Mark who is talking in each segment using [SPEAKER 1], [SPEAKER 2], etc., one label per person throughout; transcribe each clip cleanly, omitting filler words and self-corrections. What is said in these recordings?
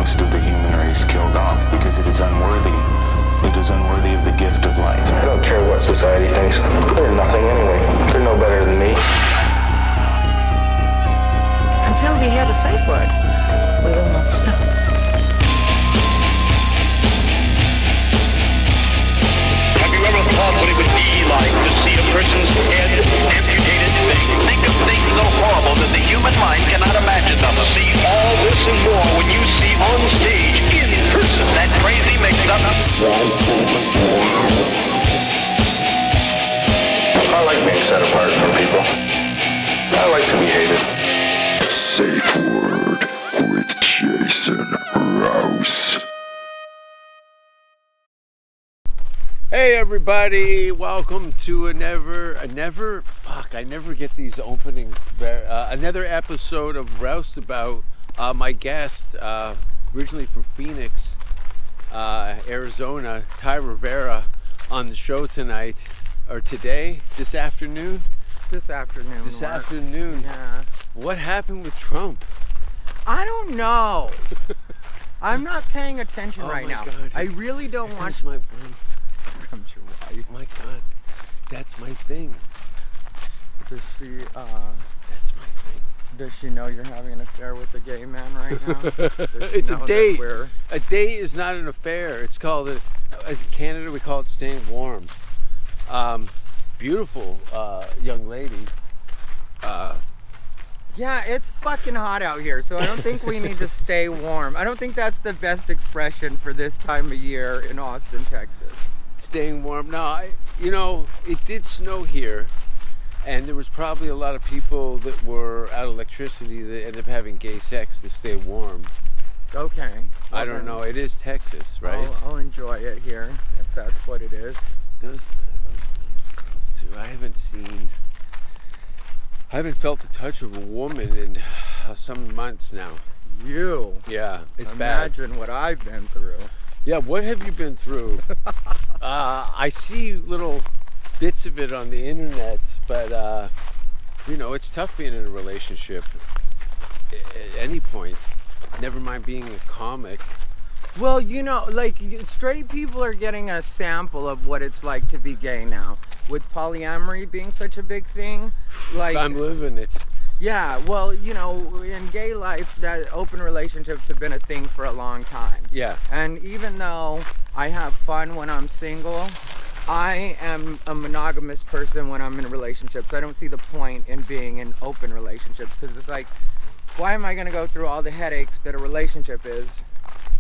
[SPEAKER 1] most of the human race killed off because it is unworthy. It is unworthy of the gift of life.
[SPEAKER 2] I don't care what society thinks. They're nothing anyway. They're no better than me.
[SPEAKER 3] Until we hear the safe word, we will not stop.
[SPEAKER 4] Have you ever thought what it would be like to see a person's head amputated? Think of things so horrible that the human mind cannot imagine them. See all this and more when you see on stage, in person, that crazy mix-up.
[SPEAKER 2] I like being set apart from people. I like to be hated.
[SPEAKER 5] Safe Word with Jason Rouse.
[SPEAKER 6] Hey everybody, welcome to I never get these openings. Another episode of Roustabout. My guest, originally from Phoenix, Arizona, Ty Rivera, on the show tonight, or today, this afternoon.
[SPEAKER 7] This afternoon. Yeah.
[SPEAKER 6] What happened with Trump?
[SPEAKER 7] I don't know. I'm not paying attention right now.
[SPEAKER 6] God.
[SPEAKER 7] I really don't watch.
[SPEAKER 6] My wife.
[SPEAKER 7] Comes your wife.
[SPEAKER 6] My God, that's my thing.
[SPEAKER 7] Does she?
[SPEAKER 6] That's my thing.
[SPEAKER 7] Does she know you're having an affair with a gay man right now?
[SPEAKER 6] It's a date. A date is not an affair. It's called, as in Canada, we call it staying warm. Beautiful young lady.
[SPEAKER 7] Yeah, it's fucking hot out here, so I don't think we need to stay warm. I don't think that's the best expression for this time of year in Austin, Texas.
[SPEAKER 6] Staying warm. No, it did snow here, and there was probably a lot of people that were out of electricity that ended up having gay sex to stay warm.
[SPEAKER 7] Okay.
[SPEAKER 6] I don't know. It is Texas, right?
[SPEAKER 7] I'll enjoy it here, if that's what it is.
[SPEAKER 6] Those girls too. I haven't felt the touch of a woman in some months now.
[SPEAKER 7] You?
[SPEAKER 6] Yeah, it's bad.
[SPEAKER 7] Imagine what I've been through.
[SPEAKER 6] Yeah, what have you been through? I see little bits of it on the internet, but it's tough being in a relationship at any point. Never mind being a comic.
[SPEAKER 7] Well, straight people are getting a sample of what it's like to be gay now. With polyamory being such a big thing,
[SPEAKER 6] I'm living it.
[SPEAKER 7] Yeah, well, in gay life, that open relationships have been a thing for a long time.
[SPEAKER 6] Yeah.
[SPEAKER 7] And even though I have fun when I'm single, I am a monogamous person when I'm in relationships. I don't see the point in being in open relationships because it's like, why am I going to go through all the headaches that a relationship is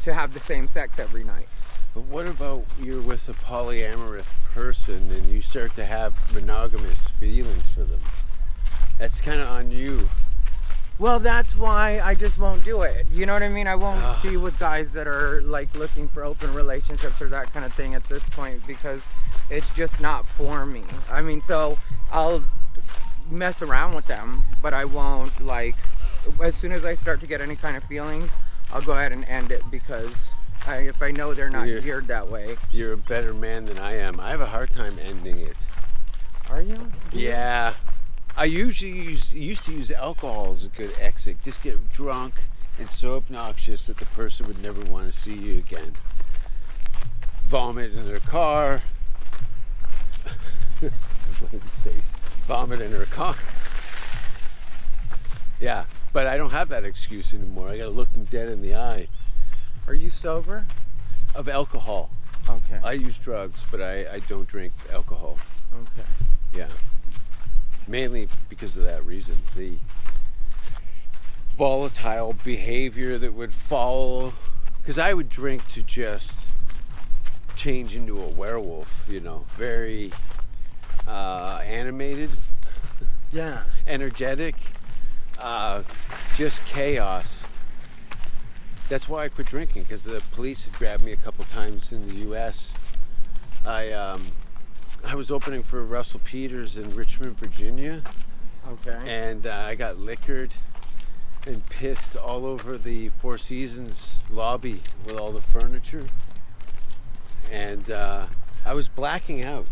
[SPEAKER 7] to have the same sex every night?
[SPEAKER 6] But what about you're with a polyamorous person and you start to have monogamous feelings for them? That's kind of on you.
[SPEAKER 7] Well, that's why I just won't do it. You know what I mean? I won't be with guys that are looking for open relationships or that kind of thing at this point because it's just not for me. I mean, so I'll mess around with them, but I won't as soon as I start to get any kind of feelings, I'll go ahead and end it because if I know they're not geared that way.
[SPEAKER 6] You're a better man than I am. I have a hard time ending it.
[SPEAKER 7] Are you?
[SPEAKER 6] Yeah. I usually used to use alcohol as a good exit. Just get drunk and so obnoxious that the person would never want to see you again. Vomit in their car. This lady's face. Vomit in her car. Yeah, but I don't have that excuse anymore. I gotta look them dead in the eye.
[SPEAKER 7] Are you sober?
[SPEAKER 6] Of alcohol.
[SPEAKER 7] Okay.
[SPEAKER 6] I use drugs, but I don't drink alcohol.
[SPEAKER 7] Okay.
[SPEAKER 6] Yeah. Mainly because of that reason. The volatile behavior that would follow. Because I would drink to just change into a werewolf, very animated.
[SPEAKER 7] Yeah.
[SPEAKER 6] Energetic. Just chaos. That's why I quit drinking, because the police had grabbed me a couple times in the U.S. I was opening for Russell Peters in Richmond, Virginia.
[SPEAKER 7] Okay.
[SPEAKER 6] And I got liquored and pissed all over the Four Seasons lobby with all the furniture. And I was blacking out.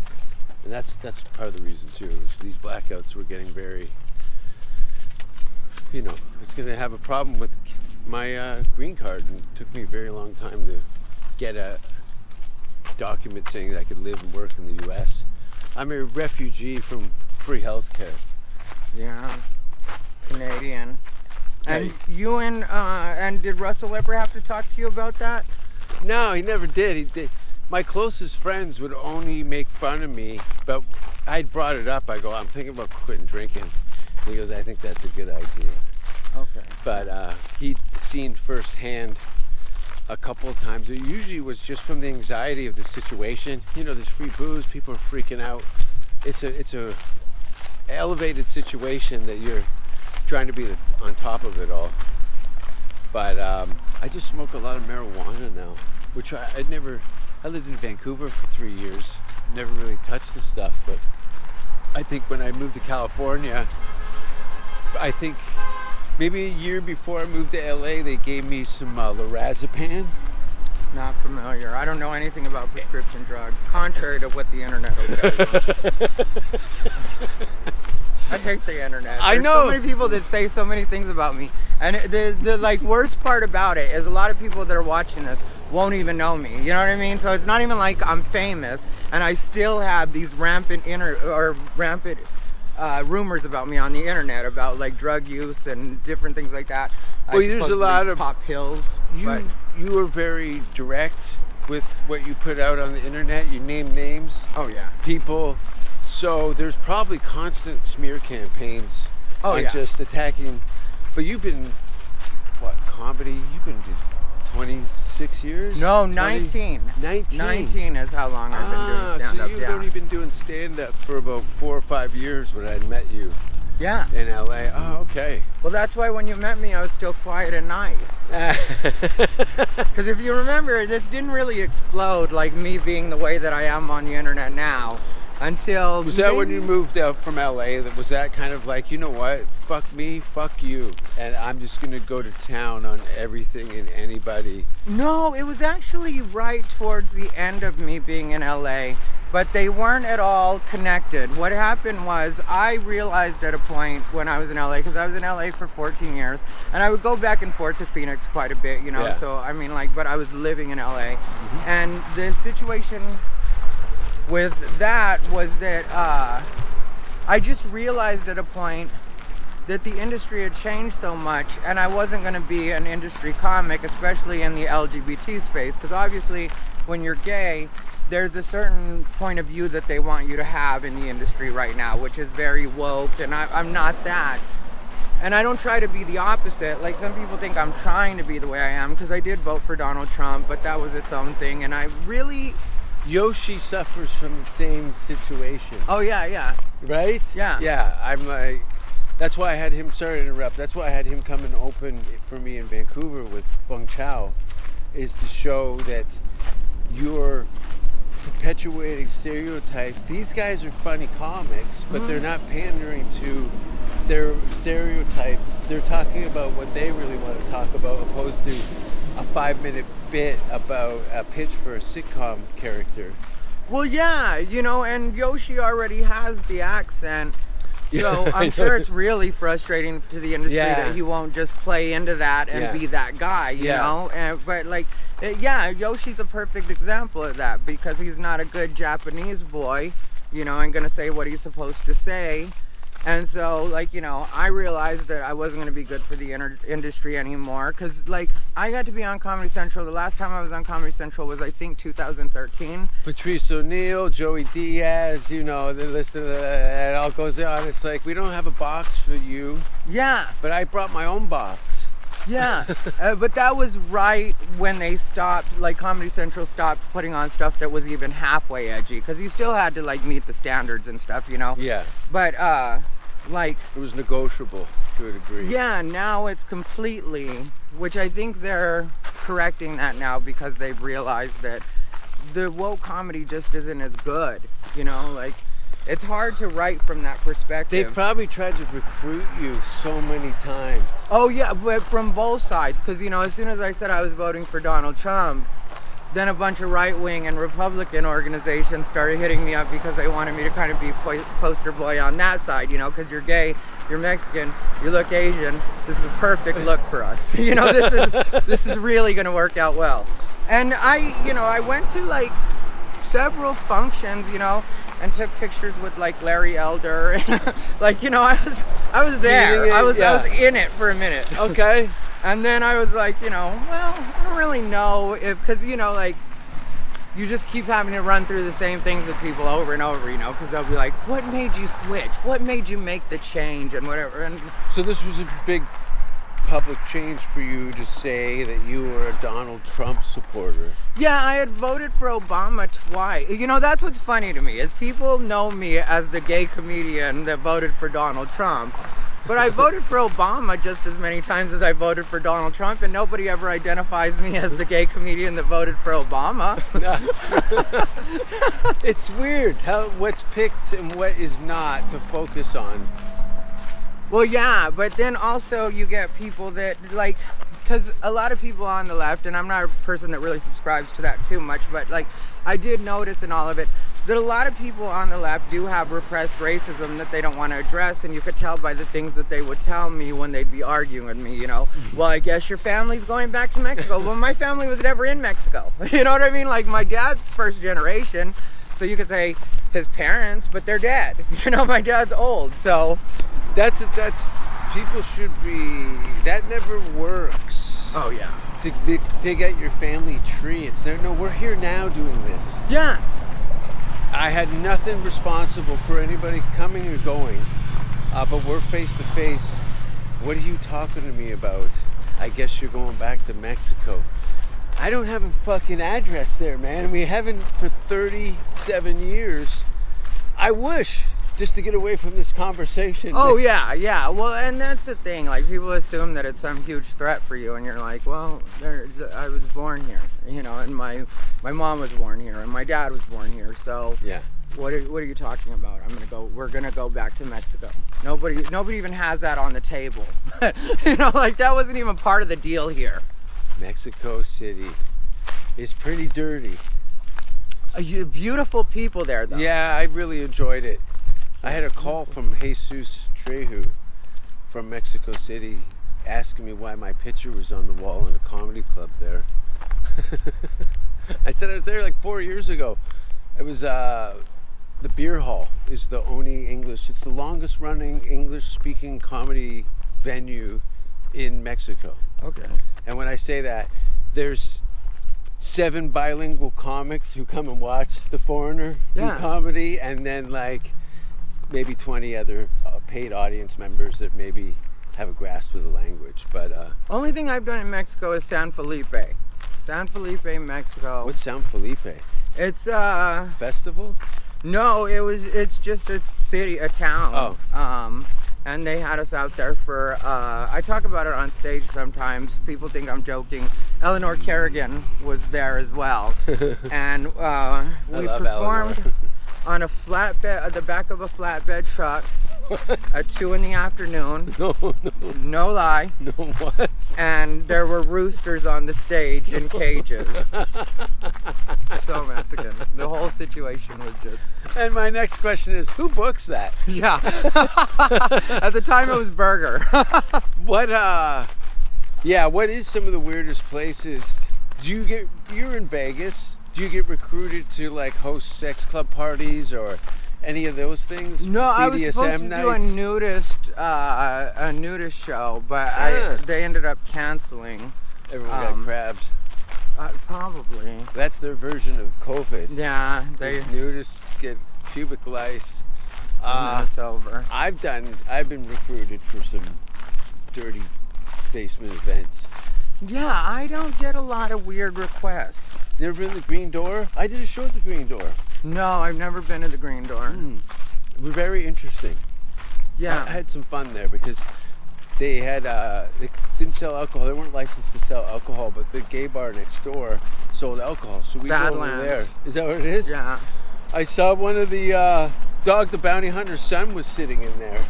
[SPEAKER 6] And that's part of the reason too, is these blackouts were getting very, it's going to have a problem with my green card, and it took me a very long time to get a document saying that I could live and work in the U.S. I'm a refugee from free healthcare.
[SPEAKER 7] Yeah. Canadian. And
[SPEAKER 6] Yeah.
[SPEAKER 7] and did Russell ever have to talk to you about that?
[SPEAKER 6] No, he never did. My closest friends would only make fun of me, but I brought it up. I go, I'm thinking about quitting drinking. And he goes, I think that's a good idea.
[SPEAKER 7] Okay.
[SPEAKER 6] But he'd seen firsthand a couple of times. It usually was just from the anxiety of the situation. You know, there's free booze, people are freaking out. It's a elevated situation that you're trying to be on top of it all. But I just smoke a lot of marijuana now, which I lived in Vancouver for 3 years, never really touched this stuff, but I think when I moved to California, I think maybe a year before I moved to LA, they gave me some lorazepam.
[SPEAKER 7] Not familiar. I don't know anything about prescription drugs, contrary to what the internet will tell you. I hate the internet.
[SPEAKER 6] I
[SPEAKER 7] There's
[SPEAKER 6] know.
[SPEAKER 7] so many people that say so many things about me, and the like worst part about it is a lot of people that are watching this won't even know me. You know what I mean? So it's not even like I'm famous, and I still have these rampant rumors about me on the internet about like drug use and different things like that.
[SPEAKER 6] Well, there's a lot of
[SPEAKER 7] pop pills.
[SPEAKER 6] You are very direct with what you put out on the internet. You name names.
[SPEAKER 7] Oh yeah.
[SPEAKER 6] People. So there's probably constant smear campaigns on just attacking. But you've been, comedy? You've been 26 years?
[SPEAKER 7] No,
[SPEAKER 6] 20?
[SPEAKER 7] 19.
[SPEAKER 6] 19.
[SPEAKER 7] 19 is how long I've been doing stand-up.
[SPEAKER 6] So you've only been doing stand-up for about 4 or 5 years when I met you.
[SPEAKER 7] Yeah.
[SPEAKER 6] In LA. Oh, okay.
[SPEAKER 7] Well, that's why when you met me, I was still quiet and nice. Because if you remember, this didn't really explode like me being the way that I am on the internet now until.
[SPEAKER 6] Was that when you moved out from LA? Was that kind of like, you know what? Fuck me, fuck you. And I'm just going to go to town on everything and anybody.
[SPEAKER 7] No, it was actually right towards the end of me being in LA. But they weren't at all connected. What happened was I realized at a point when I was in LA, because I was in LA for 14 years, and I would go back and forth to Phoenix quite a bit, you know,
[SPEAKER 6] Yeah.
[SPEAKER 7] so I mean, like, but I was living in LA. And the situation with that was that I just realized at a point that the industry had changed so much, and I wasn't going to be an industry comic, especially in the LGBT space, because obviously when you're gay, there's a certain point of view that they want you to have in the industry right now, which is very woke, and I'm not that. And I don't try to be the opposite. Like, some people think I'm trying to be the way I am, because I did vote for Donald Trump, but that was its own thing, and I really...
[SPEAKER 6] Yoshi suffers from the same situation.
[SPEAKER 7] Oh, yeah.
[SPEAKER 6] Right?
[SPEAKER 7] Yeah.
[SPEAKER 6] Yeah, I'm like... That's why I had him... Sorry to interrupt. That's why I had him come and open for me in Vancouver with Feng Chao, is to show that you're perpetuating stereotypes. These guys are funny comics, but they're not pandering to their stereotypes. They're talking about what they really want to talk about, opposed to a 5-minute bit about a pitch for a sitcom character.
[SPEAKER 7] Well, yeah, you know, and Yoshi already has the accent, so I'm sure it's really frustrating to the industry that he won't just play into that and be that guy, you know? But like, Yoshi's a perfect example of that, because he's not a good Japanese boy, you know, and gonna say what he's supposed to say. And so, like, you know, I realized that I wasn't going to be good for the industry anymore, because, like, I got to be on Comedy Central. The last time I was on Comedy Central was, I think, 2013.
[SPEAKER 6] Patrice O'Neill, Joey Diaz, you know, the list of it all goes on. It's like, we don't have a box for you.
[SPEAKER 7] Yeah.
[SPEAKER 6] But I brought my own box.
[SPEAKER 7] Yeah. But that was right when they stopped, like, Comedy Central stopped putting on stuff that was even halfway edgy, because you still had to, like, meet the standards and stuff, you know?
[SPEAKER 6] Yeah.
[SPEAKER 7] But, like...
[SPEAKER 6] It was negotiable to a degree.
[SPEAKER 7] Yeah, now it's completely, which I think they're correcting that now, because they've realized that the woke comedy just isn't as good, you know? Like, it's hard to write from that perspective.
[SPEAKER 6] They've probably tried to recruit you so many times.
[SPEAKER 7] Oh yeah, but from both sides, because, you know, as soon as I said I was voting for Donald Trump, then a bunch of right-wing and Republican organizations started hitting me up because they wanted me to kind of be poster boy on that side, you know, because you're gay you're Mexican, you look Asian. This is a perfect look for us. You know, this is really gonna work out well. And I went to like several functions, you know, and took pictures with like Larry Elder, and like, you know, I was there. I was in it for a minute.
[SPEAKER 6] Okay.
[SPEAKER 7] And then I was like, you know, well, I don't really know if, because, you know, like, you just keep having to run through the same things with people over and over, you know, because they'll be like, what made you switch? What made you make the change and whatever? And
[SPEAKER 6] So this was a big public change for you to say that you were a Donald Trump supporter.
[SPEAKER 7] yeah, I had voted for Obama twice. You know, that's what's funny to me, is people know me as the gay comedian that voted for Donald Trump. But I voted for Obama just as many times as I voted for Donald Trump, and nobody ever identifies me as the gay comedian that voted for Obama.
[SPEAKER 6] It's weird how what's picked and what is not to focus on.
[SPEAKER 7] Well, yeah, but then also you get people that, like, because a lot of people on the left, and I'm not a person that really subscribes to that too much, but, like, I did notice in all of it that a lot of people on the left do have repressed racism that they don't want to address, and you could tell by the things that they would tell me when they'd be arguing with me, you know. Well, I guess your family's going back to Mexico. Well, my family was never in Mexico. You know what I mean? Like, my dad's first generation, so you could say his parents, but they're dead. You know, my dad's old, so...
[SPEAKER 6] That's people should be. That never works.
[SPEAKER 7] Oh, yeah.
[SPEAKER 6] To dig at your family tree. It's there. No, we're here now doing this.
[SPEAKER 7] Yeah.
[SPEAKER 6] I had nothing responsible for anybody coming or going, but we're face to face. What are you talking to me about? I guess you're going back to Mexico. I don't have a fucking address there, man. We haven't for 37 years. I wish. Just to get away from this conversation.
[SPEAKER 7] Oh, yeah. Well, and that's the thing. Like, people assume that it's some huge threat for you, and you're like, well, I was born here, you know, and my mom was born here, and my dad was born here. So,
[SPEAKER 6] yeah.
[SPEAKER 7] What are you talking about? We're gonna go back to Mexico. Nobody even has that on the table. You know, like, that wasn't even part of the deal here.
[SPEAKER 6] Mexico City is pretty dirty.
[SPEAKER 7] Beautiful people there, though.
[SPEAKER 6] Yeah, I really enjoyed it. I had a call from Jesus Trejo from Mexico City asking me why my picture was on the wall in a comedy club there. I said I was there like 4 years ago. It was the Beer Hall is the only English. It's the longest running English speaking comedy venue in Mexico.
[SPEAKER 7] Okay.
[SPEAKER 6] And when I say that, there's 7 bilingual comics who come and watch The Foreigner do comedy, and then like maybe 20 other paid audience members that maybe have a grasp of the language. But
[SPEAKER 7] only thing I've done in Mexico is San Felipe, Mexico.
[SPEAKER 6] What's San Felipe?
[SPEAKER 7] It's
[SPEAKER 6] Festival?
[SPEAKER 7] No, it's just a city, a town.
[SPEAKER 6] Oh.
[SPEAKER 7] And they had us out there for, I talk about it on stage sometimes. People think I'm joking. Eleanor Kerrigan was there as well. And we performed on a flatbed, at the back of a flatbed truck at 2 p.m. No lie.
[SPEAKER 6] No, what?
[SPEAKER 7] And there were roosters on the stage in cages. So Mexican. The whole situation was just...
[SPEAKER 6] And my next question is, who books that?
[SPEAKER 7] Yeah. At the time it was Burger.
[SPEAKER 6] What is some of the weirdest places? You're in Vegas. Do you get recruited to like host sex club parties or any of those things?
[SPEAKER 7] No,
[SPEAKER 6] BDSM
[SPEAKER 7] I was supposed to do a nudist show, but they ended up canceling.
[SPEAKER 6] Everyone got crabs.
[SPEAKER 7] Probably.
[SPEAKER 6] That's their version of COVID.
[SPEAKER 7] Yeah,
[SPEAKER 6] These nudists get pubic lice.
[SPEAKER 7] And it's over.
[SPEAKER 6] I've been recruited for some dirty basement events.
[SPEAKER 7] Yeah, I don't get a lot of weird requests.
[SPEAKER 6] Never been to the Green Door? I did a show at the Green Door.
[SPEAKER 7] No, I've never been to the Green Door.
[SPEAKER 6] Very interesting.
[SPEAKER 7] Yeah.
[SPEAKER 6] I had some fun there because they didn't sell alcohol. They weren't licensed to sell alcohol, but the gay bar next door sold alcohol. So we go over there. Is that what it is?
[SPEAKER 7] Yeah.
[SPEAKER 6] I saw one of the Dog the Bounty Hunter's son was sitting in there.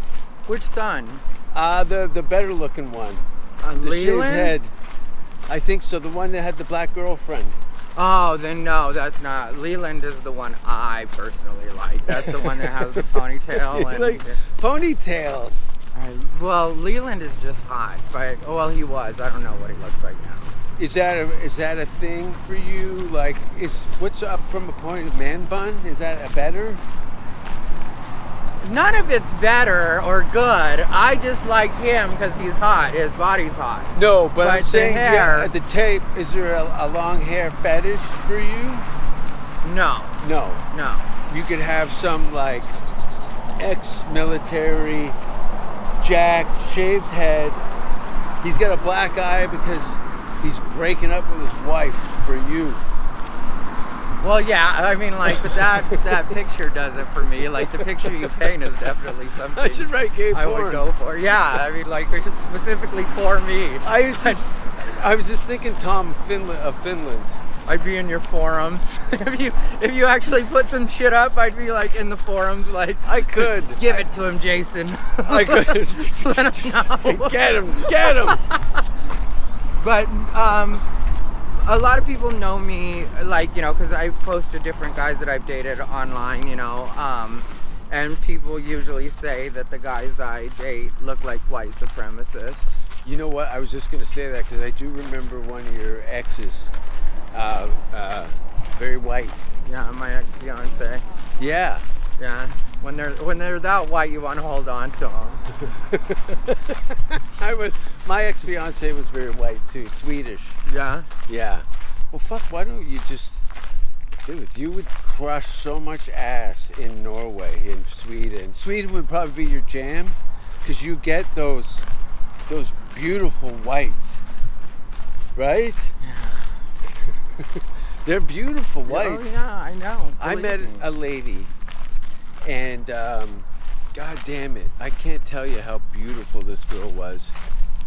[SPEAKER 7] Which son?
[SPEAKER 6] The better looking one. The shaved
[SPEAKER 7] Leland?
[SPEAKER 6] head. I think so. The one that had the black girlfriend.
[SPEAKER 7] Oh, then no, that's not. Leland is the one I personally like. That's the one that has the ponytail. And
[SPEAKER 6] like ponytails.
[SPEAKER 7] Well, Leland is just hot, but well, he was. I don't know what he looks like now.
[SPEAKER 6] Is that a thing for you? Like, what's up from a point of man bun? Is that a better?
[SPEAKER 7] None of it's better or good. I just liked him because he's hot. His body's hot.
[SPEAKER 6] No, but I'm
[SPEAKER 7] the
[SPEAKER 6] saying
[SPEAKER 7] hair.
[SPEAKER 6] the tape. Is there a long hair fetish for you?
[SPEAKER 7] No.
[SPEAKER 6] No. You could have some like ex-military, jacked, shaved head. He's got a black eye because he's breaking up with his wife for you.
[SPEAKER 7] Well, yeah, I mean, like, but that picture does it for me. Like, the picture you paint is definitely something
[SPEAKER 6] I should write gay
[SPEAKER 7] I
[SPEAKER 6] porn.
[SPEAKER 7] would go for. Yeah, I mean, like, it's specifically for me.
[SPEAKER 6] I was just thinking Tom of Finland.
[SPEAKER 7] I'd be in your forums. If you actually put some shit up, I'd be like in the forums, like
[SPEAKER 6] I could
[SPEAKER 7] give it to him, Jason.
[SPEAKER 6] I could
[SPEAKER 7] Let him know.
[SPEAKER 6] Get him.
[SPEAKER 7] But a lot of people know me, like, you know, because I post to different guys that I've dated online, you know, and people usually say that the guys I date look like white supremacists.
[SPEAKER 6] You know what? I was just going to say that because I do remember one of your exes, very white.
[SPEAKER 7] Yeah, my ex-fiance.
[SPEAKER 6] Yeah.
[SPEAKER 7] Yeah. When they're that white, you want to hold on to them.
[SPEAKER 6] My ex-fiance was very white too, Swedish.
[SPEAKER 7] Yeah.
[SPEAKER 6] Yeah. Well, fuck. Why don't you just, dude? You would crush so much ass in Norway, in Sweden. Sweden would probably be your jam, because you get those beautiful whites, right?
[SPEAKER 7] Yeah.
[SPEAKER 6] They're beautiful whites.
[SPEAKER 7] Oh yeah, I know.
[SPEAKER 6] I
[SPEAKER 7] Believe
[SPEAKER 6] met
[SPEAKER 7] me.
[SPEAKER 6] a lady, and God damn it, I can't tell you how beautiful this girl was.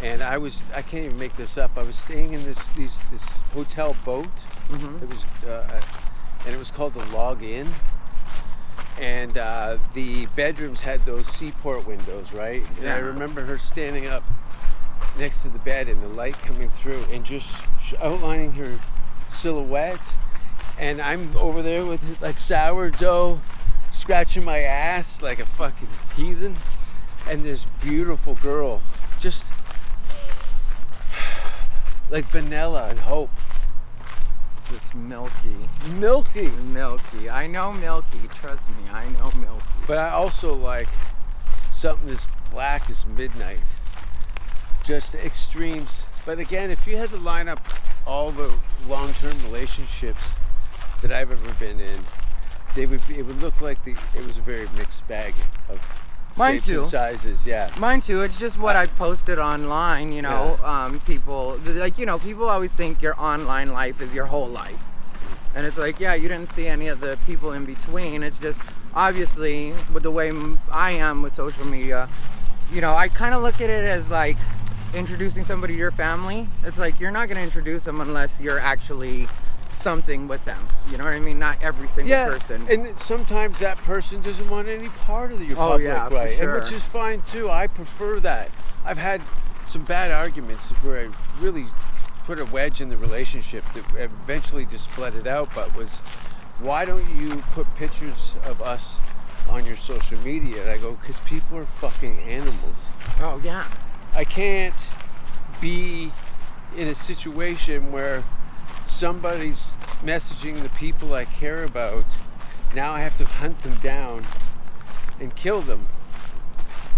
[SPEAKER 6] And I can't even make this up. I was staying in this hotel boat.
[SPEAKER 7] Mm-hmm.
[SPEAKER 6] It was called the Log Inn. And the bedrooms had those seaport windows, right? And
[SPEAKER 7] Yeah.
[SPEAKER 6] I remember her standing up next to the bed and the light coming through and just outlining her silhouette. And I'm over there with like sourdough, scratching my ass like a fucking heathen. And this beautiful girl, just like vanilla and hope.
[SPEAKER 7] Just milky.
[SPEAKER 6] Milky.
[SPEAKER 7] I know milky. Trust me, I know milky.
[SPEAKER 6] But I also like something as black as midnight. Just extremes. But again, if you had to line up all the long-term relationships that I've ever been in, it would look like it was a very mixed bag of
[SPEAKER 7] Mine
[SPEAKER 6] shapes
[SPEAKER 7] too.
[SPEAKER 6] and sizes. Yeah.
[SPEAKER 7] Mine too. It's just what I posted online, you know. People, like, you know, people always think your online life is your whole life. And it's like, yeah, you didn't see any of the people in between. It's just, obviously, with the way I am with social media, you know, I kind of look at it as like introducing somebody to your family. It's like, you're not going to introduce them unless you're actually something with them. You know what I mean? Not every single person.
[SPEAKER 6] And sometimes that person doesn't want any part of your public,
[SPEAKER 7] yeah, for
[SPEAKER 6] right?
[SPEAKER 7] sure.
[SPEAKER 6] And which is fine too. I prefer that. I've had some bad arguments where I really put a wedge in the relationship that eventually just split it out, but was, why don't you put pictures of us on your social media? And I go, because people are fucking animals.
[SPEAKER 7] Oh, yeah.
[SPEAKER 6] I can't be in a situation where somebody's messaging the people I care about. Now I have to hunt them down and kill them.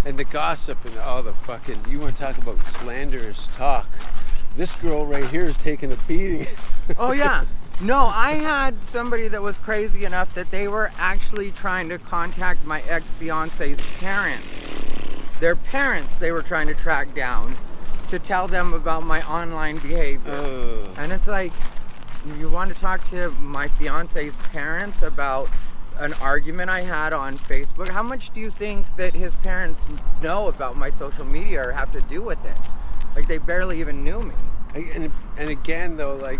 [SPEAKER 6] And the gossip and all the fucking, you want to talk about slanderous talk. This girl right here is taking a beating.
[SPEAKER 7] Oh, yeah. No, I had somebody that was crazy enough that they were actually trying to contact my ex-fiance's parents. Their parents they were trying to track down to tell them about my online behavior. And it's like, you want to talk to my fiance's parents about an argument I had on Facebook? How much do you think that his parents know about my social media or have to do with it? Like, they barely even knew me.
[SPEAKER 6] And again, though, like,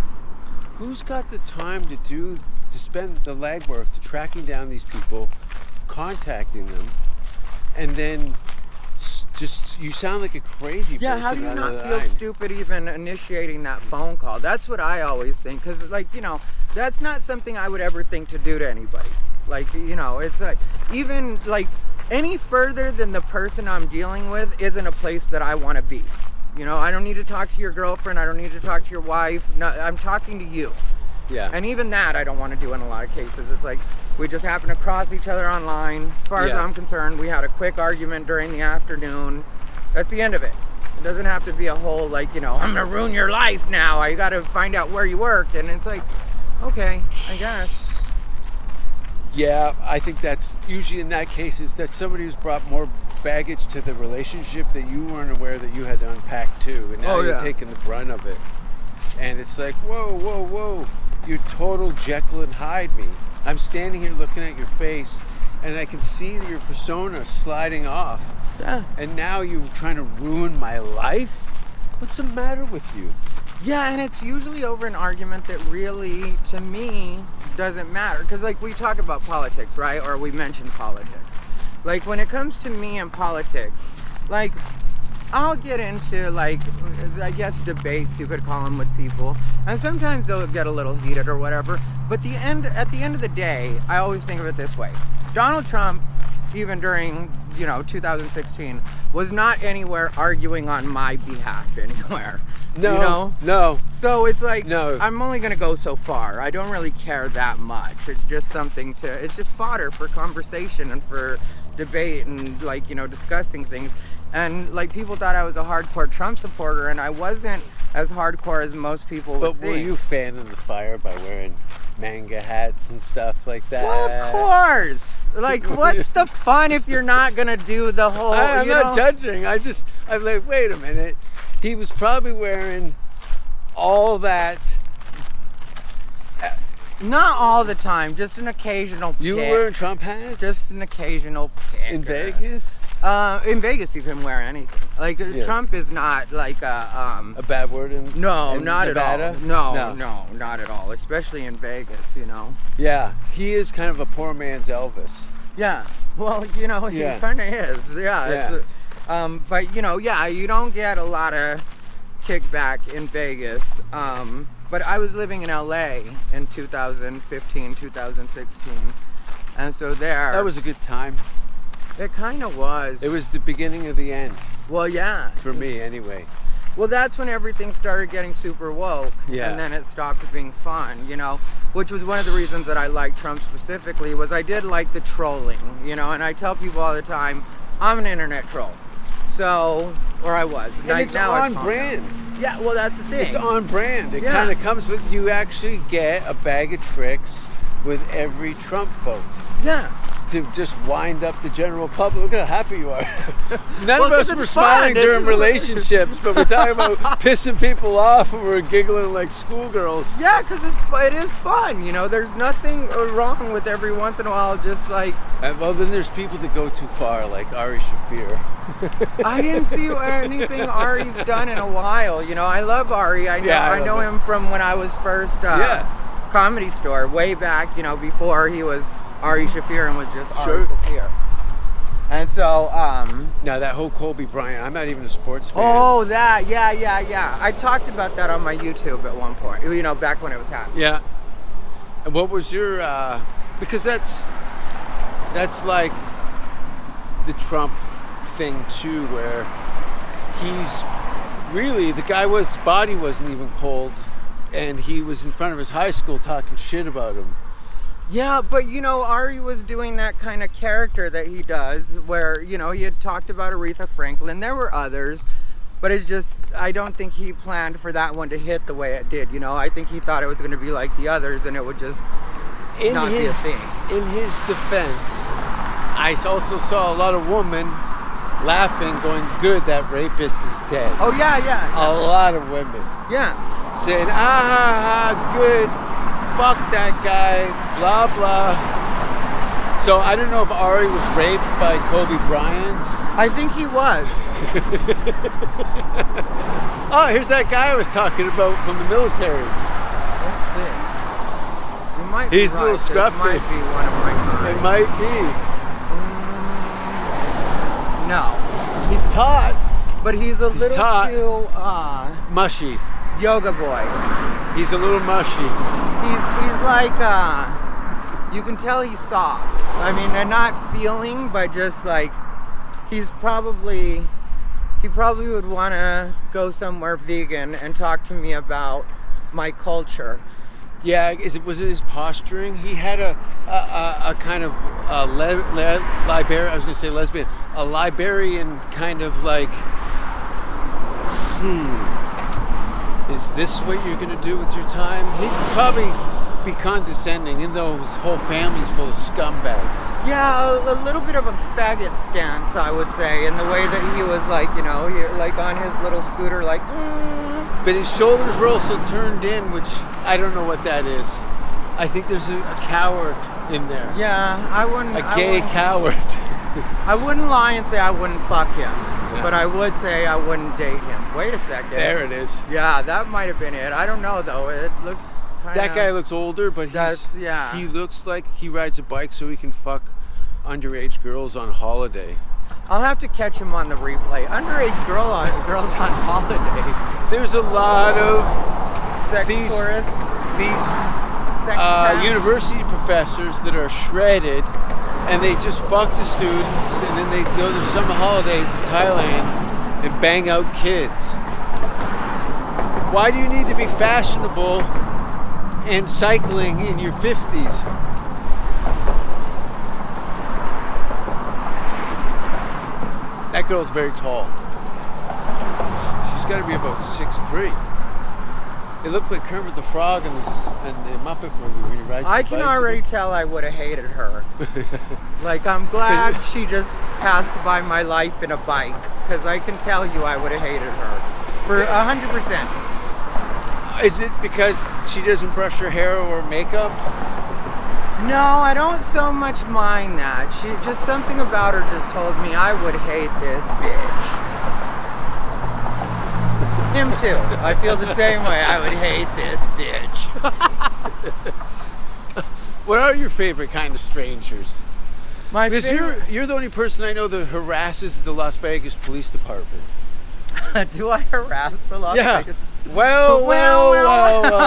[SPEAKER 6] who's got the time to spend the legwork to tracking down these people, contacting them, and then just, you sound like a crazy person.
[SPEAKER 7] Yeah, how do you
[SPEAKER 6] on the
[SPEAKER 7] not
[SPEAKER 6] other
[SPEAKER 7] feel
[SPEAKER 6] line.
[SPEAKER 7] stupid even initiating that phone call? That's what I always think, because, like, you know, that's not something I would ever think to do to anybody. Like, you know, it's like, even, like, any further than the person I'm dealing with isn't a place that I want to be. You know, I don't need to talk to your girlfriend. I don't need to talk to your wife. No, I'm talking to you.
[SPEAKER 6] Yeah.
[SPEAKER 7] And even that I don't want to do in a lot of cases. It's like we just happen to cross each other online. As far as I'm concerned, we had a quick argument during the afternoon. That's the end of it. It doesn't have to be a whole, like, you know, I'm going to ruin your life now. You got to find out where you work. And it's like, okay, I guess.
[SPEAKER 6] Yeah, I think that's usually in that case is that somebody who's brought more baggage to the relationship that you weren't aware that you had to unpack too. And now you're taking the brunt of it. And it's like, whoa, whoa, whoa. You're total Jekyll and Hyde me. I'm standing here looking at your face and I can see your persona sliding off.
[SPEAKER 7] Yeah.
[SPEAKER 6] And now you're trying to ruin my life? What's the matter with you?
[SPEAKER 7] Yeah, and it's usually over an argument that really, to me, doesn't matter. Because, like, we talk about politics, right? Or we mention politics. Like, when it comes to me and politics, like, I'll get into, like, I guess debates, you could call them, with people. And sometimes they'll get a little heated or whatever. But at the end of the day, I always think of it this way. Donald Trump, even during, 2016, was not anywhere arguing on my behalf anywhere.
[SPEAKER 6] No, no.
[SPEAKER 7] So it's like,
[SPEAKER 6] no.
[SPEAKER 7] I'm only going to go so far. I don't really care that much. It's just something it's just fodder for conversation and for debate and, like, discussing things. And, like, people thought I was a hardcore Trump supporter, and I wasn't as hardcore as most people would think.
[SPEAKER 6] But were you fanning the fire by wearing manga hats and stuff like that?
[SPEAKER 7] Well, of course. Like, what's the fun if you're not going to do the whole,
[SPEAKER 6] I'm not judging. I'm like, wait a minute. He was probably wearing all that.
[SPEAKER 7] Not all the time, just an occasional
[SPEAKER 6] You were wearing Trump hats?
[SPEAKER 7] Just an occasional pick.
[SPEAKER 6] In Vegas?
[SPEAKER 7] In Vegas, you can wear anything. Like, Trump is not like
[SPEAKER 6] a bad word in
[SPEAKER 7] not
[SPEAKER 6] Nevada?
[SPEAKER 7] at all. No, not at all. Especially in Vegas,
[SPEAKER 6] Yeah, he is kind of a poor man's Elvis.
[SPEAKER 7] Yeah, well, he kind of is. Yeah. But you don't get a lot of kickback in Vegas. But I was living in LA in 2015, 2016, and so there.
[SPEAKER 6] That was a good time.
[SPEAKER 7] It kind of was.
[SPEAKER 6] It was the beginning of the end.
[SPEAKER 7] Well, yeah.
[SPEAKER 6] For me, anyway.
[SPEAKER 7] Well, that's when everything started getting super woke.
[SPEAKER 6] Yeah.
[SPEAKER 7] And then it stopped being fun, which was one of the reasons that I liked Trump specifically, was I did like the trolling, and I tell people all the time, I'm an internet troll. So, or I was.
[SPEAKER 6] And it's on brand.
[SPEAKER 7] Yeah, well, that's the thing.
[SPEAKER 6] It's on brand. It kind of comes with, you actually get a bag of tricks with every Trump vote.
[SPEAKER 7] Yeah.
[SPEAKER 6] To just wind up the general public. Look how happy you are. None of us were smiling
[SPEAKER 7] fun.
[SPEAKER 6] during relationships, but we're talking about pissing people off and we're giggling like schoolgirls.
[SPEAKER 7] Yeah, because it is fun. There's nothing wrong with every once in a while just like.
[SPEAKER 6] Well, then there's people that go too far, like Ari Shaffir.
[SPEAKER 7] I didn't see anything Ari's done in a while. I love Ari. I know him from when I was first Comedy Store, way back. Before he was Ari Shaffir and was just Ari Shaffir. And so,
[SPEAKER 6] now that whole Kobe Bryant, I'm not even a sports fan.
[SPEAKER 7] Oh, that, yeah. I talked about that on my YouTube at one point, back when it was happening.
[SPEAKER 6] Yeah. And what was your, because that's like the Trump thing too, where he's really, the guy's body wasn't even cold, and he was in front of his high school talking shit about him.
[SPEAKER 7] Yeah, but Ari was doing that kind of character that he does where, he had talked about Aretha Franklin. There were others, but it's just, I don't think he planned for that one to hit the way it did. I think he thought it was going to be like the others and it would just not be a thing.
[SPEAKER 6] In his defense, I also saw a lot of women laughing, going, good, that rapist is dead.
[SPEAKER 7] Oh, yeah.
[SPEAKER 6] A lot of women.
[SPEAKER 7] Yeah.
[SPEAKER 6] Saying, good. Fuck that guy, blah, blah. So I don't know if Ari was raped by Kobe Bryant.
[SPEAKER 7] I think he was.
[SPEAKER 6] Oh, here's that guy I was talking about from the military.
[SPEAKER 7] Let's see. You might be
[SPEAKER 6] He's a little scruffy.
[SPEAKER 7] This might be one of my kind.
[SPEAKER 6] It might be.
[SPEAKER 7] No.
[SPEAKER 6] He's taut.
[SPEAKER 7] But he's a little too
[SPEAKER 6] mushy.
[SPEAKER 7] Yoga boy.
[SPEAKER 6] He's a little mushy.
[SPEAKER 7] He's like you can tell he's soft. I mean, and not feeling, but just like he probably would want to go somewhere vegan and talk to me about my culture.
[SPEAKER 6] Yeah, was it his posturing? He had a kind of Liberian. I was going to say lesbian, a Liberian kind of like. Is this what you're going to do with your time? He could probably be condescending, even though his whole family's full of scumbags.
[SPEAKER 7] Yeah, a little bit of a faggot stance, I would say, in the way that he was like, you know, like on his little scooter, like.
[SPEAKER 6] But his shoulders were also turned in, which I don't know what that is. I think there's a coward in there.
[SPEAKER 7] Yeah, I wouldn't.
[SPEAKER 6] A gay coward.
[SPEAKER 7] I wouldn't lie and say I wouldn't fuck him, but I would say I wouldn't date him. Wait a second.
[SPEAKER 6] There it is.
[SPEAKER 7] Yeah, that might have been it. I don't know though. It looks kind of.
[SPEAKER 6] That guy looks older, but he looks like he rides a bike so he can fuck underage girls on holiday.
[SPEAKER 7] I'll have to catch him on the replay. Underage girls on holiday.
[SPEAKER 6] There's a lot of
[SPEAKER 7] sex tourists.
[SPEAKER 6] These
[SPEAKER 7] sex packs.
[SPEAKER 6] University professors that are shredded, and they just fuck the students, and then they go to summer holidays in Thailand and bang out kids. Why do you need to be fashionable and cycling in your 50s? That girl's very tall. She's got to be about 6'3". It looked like Kermit the Frog in the Muppet movie when he rides the
[SPEAKER 7] I can
[SPEAKER 6] bicycle.
[SPEAKER 7] already tell I would have hated her. Like, I'm glad she just passed by my life in a bike, because I can tell you I would have hated her. For 100%.
[SPEAKER 6] Is it because she doesn't brush her hair or makeup?
[SPEAKER 7] No, I don't so much mind that. She just something about her just told me I would hate this bitch. Him too. I feel the same way. I would hate this bitch.
[SPEAKER 6] What are your favorite kind of strangers?
[SPEAKER 7] My
[SPEAKER 6] Because
[SPEAKER 7] favorite.
[SPEAKER 6] you're the only person I know that harasses the Las Vegas Police Department.
[SPEAKER 7] Do I harass the Las Vegas?
[SPEAKER 6] Well.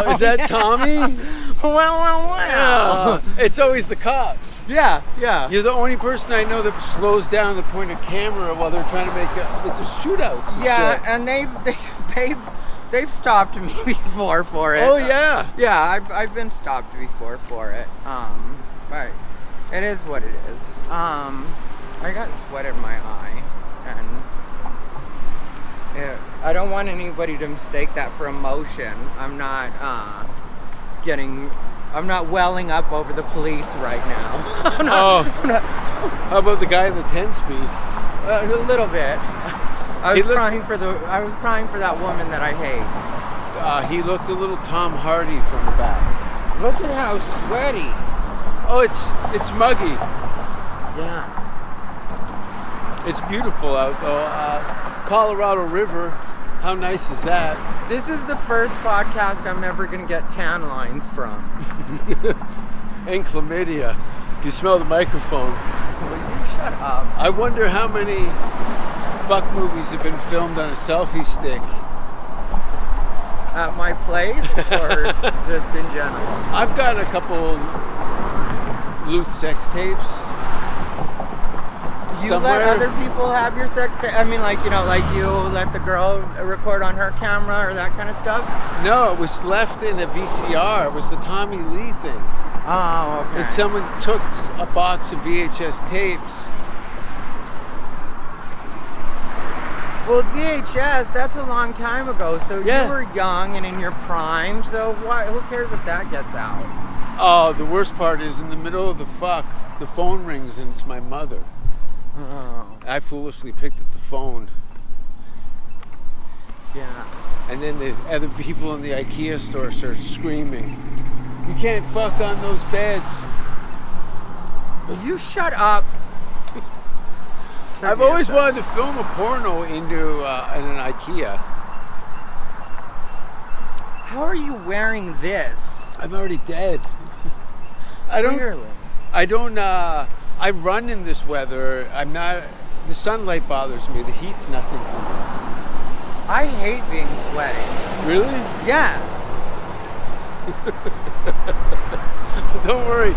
[SPEAKER 6] Is that Tommy?
[SPEAKER 7] Well.
[SPEAKER 6] It's always the cops.
[SPEAKER 7] Yeah.
[SPEAKER 6] You're the only person I know that slows down the point of camera while they're trying to make the shootouts.
[SPEAKER 7] Yeah, and they've stopped me before for it.
[SPEAKER 6] Oh yeah.
[SPEAKER 7] Yeah, I've been stopped before for it. But it is what it is. I got sweat in my eye, and I don't want anybody to mistake that for emotion. I'm not welling up over the police right now.
[SPEAKER 6] How about the guy in the 10-speed?
[SPEAKER 7] A little bit. I was crying for that woman that I hate.
[SPEAKER 6] He looked a little Tom Hardy from the back.
[SPEAKER 7] Look at how sweaty.
[SPEAKER 6] Oh, it's muggy.
[SPEAKER 7] Yeah.
[SPEAKER 6] It's beautiful out though. Colorado River. How nice is that?
[SPEAKER 7] This is the first podcast I'm ever gonna get tan lines from.
[SPEAKER 6] And chlamydia. If you smell the microphone.
[SPEAKER 7] Will you shut up?
[SPEAKER 6] I wonder how many fuck movies have been filmed on a selfie stick.
[SPEAKER 7] At my place or just in general?
[SPEAKER 6] I've got a couple loose sex tapes.
[SPEAKER 7] You
[SPEAKER 6] somewhere.
[SPEAKER 7] let other people have your sex tape? I mean, like, you know, like you let the girl record on her camera or that kind of stuff?
[SPEAKER 6] No, it was left in a VCR. It was the Tommy Lee thing.
[SPEAKER 7] Oh, okay.
[SPEAKER 6] And someone took a box of VHS tapes.
[SPEAKER 7] Well, VHS, that's a long time ago. So
[SPEAKER 6] Yeah.
[SPEAKER 7] you were young and in your prime. So who cares if that gets out?
[SPEAKER 6] Oh, the worst part is in the middle of the fuck, the phone rings and it's my mother.
[SPEAKER 7] Oh,
[SPEAKER 6] I foolishly picked up the phone.
[SPEAKER 7] yeah.
[SPEAKER 6] And then the other people in the IKEA store start screaming, "You can't fuck on those beds."
[SPEAKER 7] Will you shut up?
[SPEAKER 6] I've always wanted to film a porno in an IKEA.
[SPEAKER 7] How are you wearing this?
[SPEAKER 6] I'm already dead.
[SPEAKER 7] Clearly.
[SPEAKER 6] I run in this weather. The sunlight bothers me. The heat's nothing for me.
[SPEAKER 7] I hate being sweaty.
[SPEAKER 6] Really?
[SPEAKER 7] Yes.
[SPEAKER 6] Don't worry.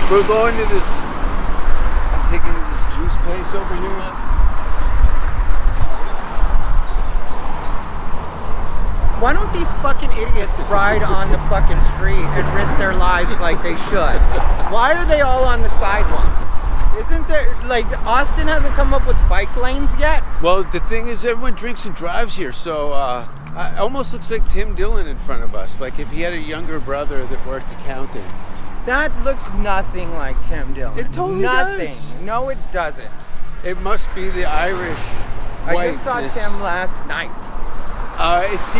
[SPEAKER 6] We're going to this. I'm taking you to this juice place over here.
[SPEAKER 7] Why don't these fucking idiots ride on the fucking street and risk their lives like they should? Why are they all on the sidewalk? Isn't there, like, Austin hasn't come up with bike lanes yet?
[SPEAKER 6] Well, the thing is, everyone drinks and drives here, so it almost looks like Tim Dillon in front of us. Like if he had a younger brother that worked accounting.
[SPEAKER 7] That looks nothing like Tim Dillon.
[SPEAKER 6] It totally does.
[SPEAKER 7] No, it doesn't.
[SPEAKER 6] It must be the Irish
[SPEAKER 7] I just saw Tim last night.
[SPEAKER 6] Is he,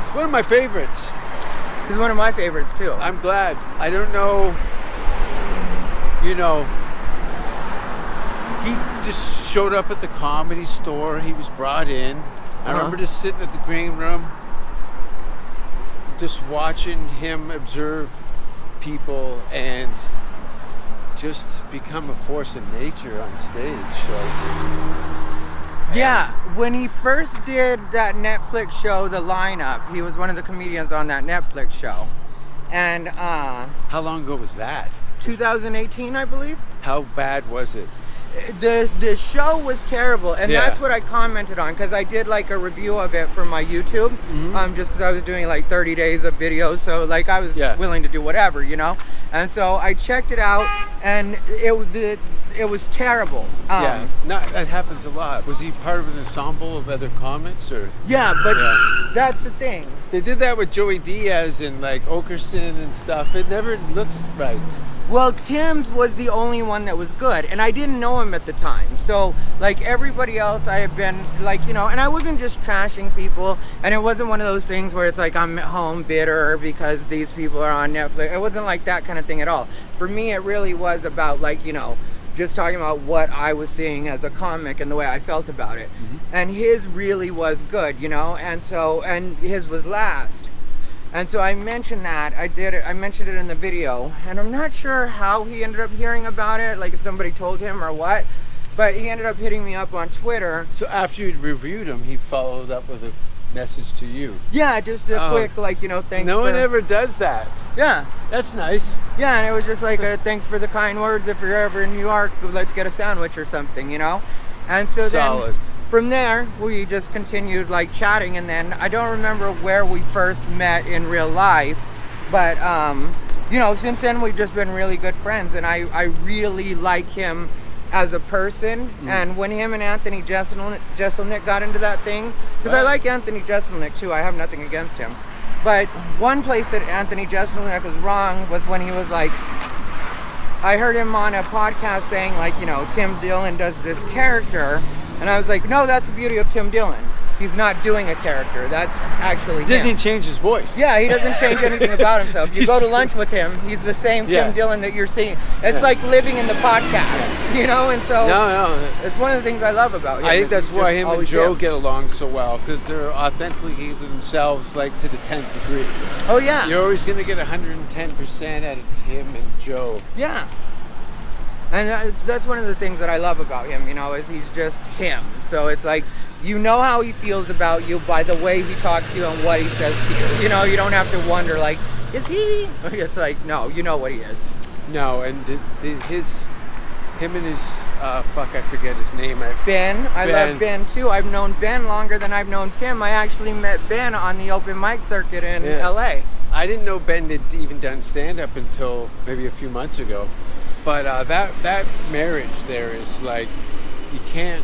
[SPEAKER 6] it's one of my favorites.
[SPEAKER 7] He's one of my favorites too.
[SPEAKER 6] I'm glad. I don't know, you know, he just showed up at the Comedy Store. He was brought in. I remember just sitting at the green room, just watching him observe people and just become a force of nature on stage.
[SPEAKER 7] Yeah, when he first did that Netflix show, The Lineup, he was one of the comedians on that Netflix show. And
[SPEAKER 6] How long ago was that?
[SPEAKER 7] 2018, I believe.
[SPEAKER 6] How bad was it?
[SPEAKER 7] The show was terrible, and that's what I commented on, because I did like a review of it for my YouTube, just because I was doing like 30 days of videos, so like I was willing to do whatever, you know. And so I checked it out, and it was terrible.
[SPEAKER 6] That happens a lot. Was he part of an ensemble of other comics, or?
[SPEAKER 7] Yeah, but that's the thing.
[SPEAKER 6] They did that with Joey Diaz and like Okerson and stuff. It never looks right.
[SPEAKER 7] Well, Tim's was the only one that was good, and I didn't know him at the time. So, like everybody else, I have been like, you know, and I wasn't just trashing people, and it wasn't one of those things where it's like I'm at home bitter because these people are on Netflix. It wasn't like that kind of thing at all. For me, it really was about like, you know, just talking about what I was seeing as a comic and the way I felt about it. And his really was good, you know, and his was last. And so I mentioned that, I mentioned it in the video, and I'm not sure how he ended up hearing about it, like if somebody told him or what, but he ended up hitting me up on Twitter.
[SPEAKER 6] So after you'd reviewed him, he followed up with a message to you.
[SPEAKER 7] Yeah, just a quick, like, you know, thanks.
[SPEAKER 6] No one ever does that.
[SPEAKER 7] Yeah.
[SPEAKER 6] That's nice.
[SPEAKER 7] Yeah, and it was just like, thanks for the kind words. If you're ever in New York, let's get a sandwich or something, you know? And so
[SPEAKER 6] Solid.
[SPEAKER 7] Then from there, we just continued like chatting, and then I don't remember where we first met in real life, but you know, since then we've just been really good friends, and I really like him as a person. And when him and Anthony Jeselnik got into that thing, because I like Anthony Jeselnik too, I have nothing against him, but one place that Anthony Jeselnik was wrong was when he was like, I heard him on a podcast saying like, you know, Tim Dillon does this character. And I was like, no, that's the beauty of Tim Dillon. He's not doing a character. That's actually him.
[SPEAKER 6] He doesn't change his voice.
[SPEAKER 7] Yeah, he doesn't change anything about himself. You go to lunch with him, he's the same Tim Dillon that you're seeing. It's like living in the podcast, you know? And so it's one of the things I love about him.
[SPEAKER 6] I think that's why him and Joe get along so well, because they're authentically themselves, like to the 10th degree.
[SPEAKER 7] Oh, yeah.
[SPEAKER 6] You're always going to get 110% out of Tim and Joe.
[SPEAKER 7] Yeah. And that's one of the things that I love about him, you know, is he's just him. So it's like, you know how he feels about you by the way he talks to you and what he says to you. You know, you don't have to wonder, like, is he? It's like, no, you know what he is.
[SPEAKER 6] No, and him and his, I forget his name.
[SPEAKER 7] Ben. I love Ben too. I've known Ben longer than I've known Tim. I actually met Ben on the open mic circuit in LA.
[SPEAKER 6] I didn't know Ben had even done stand-up until maybe a few months ago. But that marriage there is like, you can't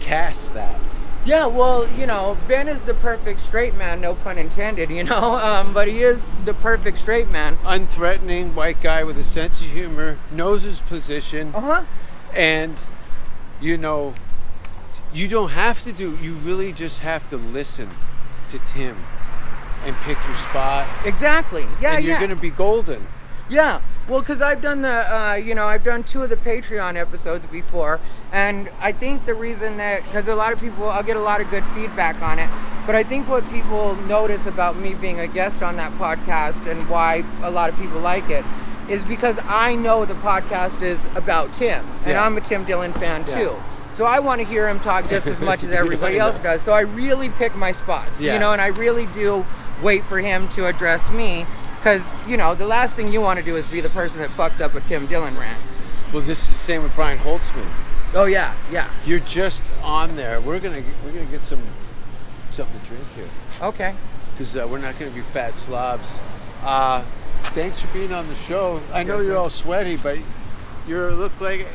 [SPEAKER 6] cast that.
[SPEAKER 7] Yeah, well, you know, Ben is the perfect straight man, no pun intended, you know, but he is the perfect straight man.
[SPEAKER 6] Unthreatening white guy with a sense of humor, knows his position, and, you know, you don't have to you really just have to listen to Tim and pick your spot.
[SPEAKER 7] Exactly. Yeah,
[SPEAKER 6] and you're going to be golden.
[SPEAKER 7] Yeah, well, because I've done I've done 2 of the Patreon episodes before, and I think the reason that, because a lot of people, I'll get a lot of good feedback on it, but I think what people notice about me being a guest on that podcast and why a lot of people like it is because I know the podcast is about Tim, and I'm a Tim Dillon fan too. So I want to hear him talk just as much as everybody else does. So I really pick my spots, you know, and I really do wait for him to address me. Because, you know, the last thing you want to do is be the person that fucks up a Tim Dillon rant.
[SPEAKER 6] Well, this is the same with Brian Holtzman.
[SPEAKER 7] Oh, yeah, yeah.
[SPEAKER 6] You're just on there. We're gonna get something to drink here.
[SPEAKER 7] Okay.
[SPEAKER 6] Because we're not gonna be fat slobs. Thanks for being on the show. I know
[SPEAKER 7] Yes,
[SPEAKER 6] you're
[SPEAKER 7] sir.
[SPEAKER 6] all sweaty, but you look like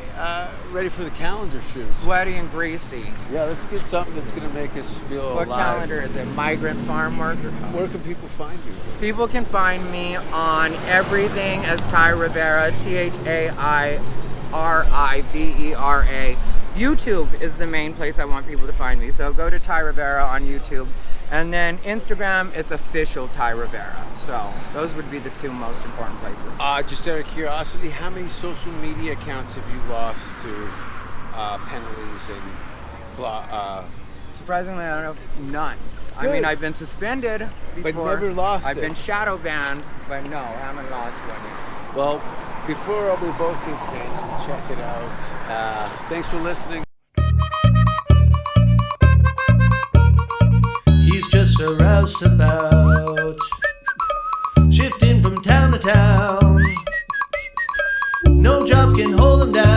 [SPEAKER 6] ready for the calendar shoot.
[SPEAKER 7] Sweaty and greasy.
[SPEAKER 6] Yeah, let's get something that's gonna make us feel
[SPEAKER 7] What
[SPEAKER 6] alive.
[SPEAKER 7] calendar is it? Migrant farm worker?
[SPEAKER 6] Where can people find you?
[SPEAKER 7] People can find me on everything as Ty Rivera, ThairIrivera. YouTube is the main place I want people to find me. So go to Ty Rivera on YouTube. And then Instagram, it's official Ty Rivera. So those would be the two most important places.
[SPEAKER 6] Just out of curiosity, how many social media accounts have you lost to penalties and
[SPEAKER 7] Surprisingly, I don't know, none. I
[SPEAKER 6] Good.
[SPEAKER 7] mean, I've been suspended before.
[SPEAKER 6] But never lost
[SPEAKER 7] I've
[SPEAKER 6] it.
[SPEAKER 7] been shadow banned, but no, I haven't lost one yet.
[SPEAKER 6] Well, before we both get dancing, check it out. Thanks for listening.
[SPEAKER 8] He's just a roustabout, shifting from town to town. No job can hold him down.